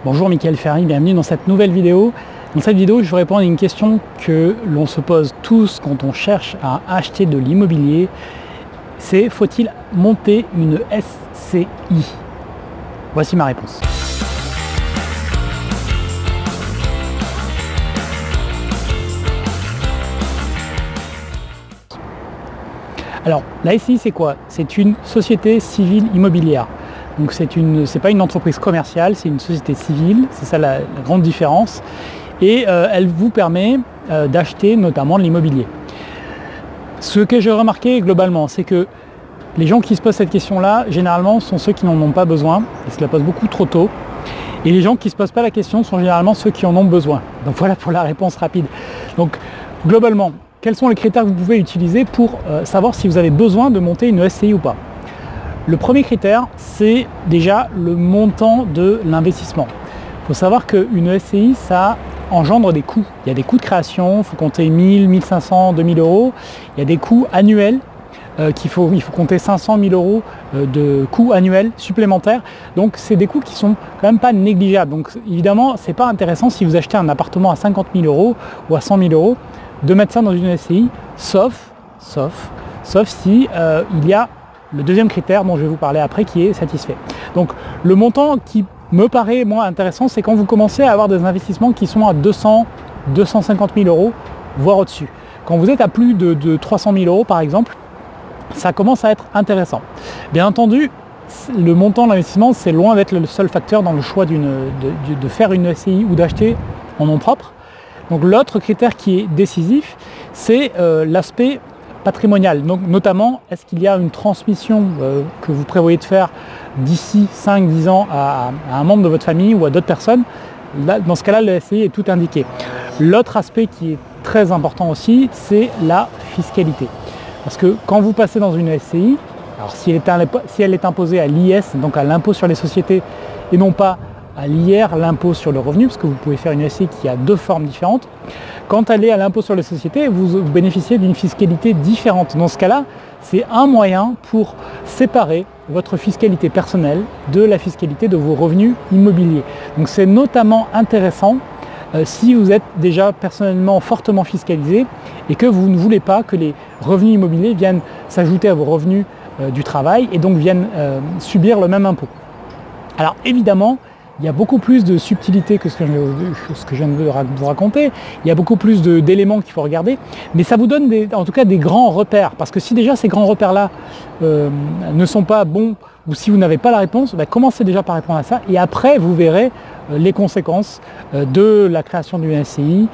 Bonjour, Mickaël Ferry, bienvenue dans cette nouvelle vidéo. Dans cette vidéo, je vais répondre à une question que l'on se pose tous quand on cherche à acheter de l'immobilier. C'est: faut-il monter une SCI? Voici ma réponse. Alors, la SCI, c'est quoi? C'est une société civile immobilière. Donc c'est pas une entreprise commerciale, c'est une société civile, c'est ça la grande différence. Et elle vous permet d'acheter notamment de l'immobilier. Ce que j'ai remarqué globalement, c'est que les gens qui se posent cette question-là, généralement, sont ceux qui n'en ont pas besoin, ils se la posent beaucoup trop tôt. Et les gens qui ne se posent pas la question sont généralement ceux qui en ont besoin. Donc voilà pour la réponse rapide. Donc globalement, quels sont les critères que vous pouvez utiliser pour savoir si vous avez besoin de monter une SCI ou pas? Le premier critère, c'est déjà le montant de l'investissement. Il faut savoir qu'une SCI, ça engendre des coûts. Il y a des coûts de création, il faut compter 1000, 1500, 2000 euros. Il y a des coûts annuels, il faut compter 500 000 euros de coûts annuels supplémentaires. Donc c'est des coûts qui sont quand même pas négligeables. Donc évidemment, c'est pas intéressant si vous achetez un appartement à 50 000 euros ou à 100 000 euros de mettre ça dans une SCI, sauf si il y a le deuxième critère dont je vais vous parler après qui est satisfait. Donc le montant qui me paraît moins intéressant, c'est quand vous commencez à avoir des investissements qui sont à 200, 250 000 euros, voire au-dessus. Quand vous êtes à plus de 300 000 euros par exemple, ça commence à être intéressant. Bien entendu, le montant de l'investissement, c'est loin d'être le seul facteur dans le choix de faire une SCI ou d'acheter en nom propre. Donc l'autre critère qui est décisif, c'est l'aspect patrimonial. Donc notamment, est-ce qu'il y a une transmission que vous prévoyez de faire d'ici 5-10 ans à un membre de votre famille ou à d'autres personnes? Là, dans ce cas-là, le SCI est tout indiqué. L'autre aspect qui est très important aussi, c'est la fiscalité. Parce que quand vous passez dans une SCI, alors si elle est imposée à l'IS, donc à l'impôt sur les sociétés, et non pas à l'IR, l'impôt sur le revenu, parce que vous pouvez faire une SCI qui a deux formes différentes. Quand elle est à l'impôt sur les sociétés, vous bénéficiez d'une fiscalité différente. Dans ce cas-là, c'est un moyen pour séparer votre fiscalité personnelle de la fiscalité de vos revenus immobiliers. Donc c'est notamment intéressant si vous êtes déjà personnellement fortement fiscalisé et que vous ne voulez pas que les revenus immobiliers viennent s'ajouter à vos revenus du travail et donc viennent subir le même impôt. Alors évidemment, il y a beaucoup plus de subtilité que ce que je viens de vous raconter. Il y a beaucoup plus d'éléments qu'il faut regarder. Mais ça vous donne en tout cas des grands repères. Parce que si déjà ces grands repères-là ne sont pas bons, ou si vous n'avez pas la réponse, commencez déjà par répondre à ça. Et après, vous verrez les conséquences de la création d'une SCI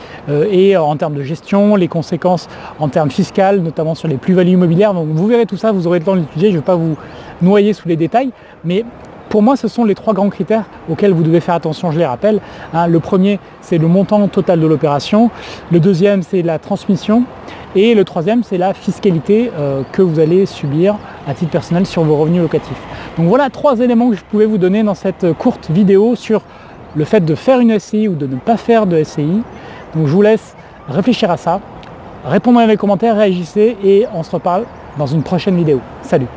et en termes de gestion, les conséquences en termes fiscaux, notamment sur les plus-values immobilières. Donc vous verrez tout ça, vous aurez le temps d'étudier. Je ne vais pas vous noyer sous les détails. Mais pour moi, ce sont les trois grands critères auxquels vous devez faire attention, je les rappelle. Le premier, c'est le montant total de l'opération. Le deuxième, c'est la transmission. Et le troisième, c'est la fiscalité que vous allez subir à titre personnel sur vos revenus locatifs. Donc voilà trois éléments que je pouvais vous donner dans cette courte vidéo sur le fait de faire une SCI ou de ne pas faire de SCI. Donc je vous laisse réfléchir à ça. Répondez dans les commentaires, réagissez et on se reparle dans une prochaine vidéo. Salut!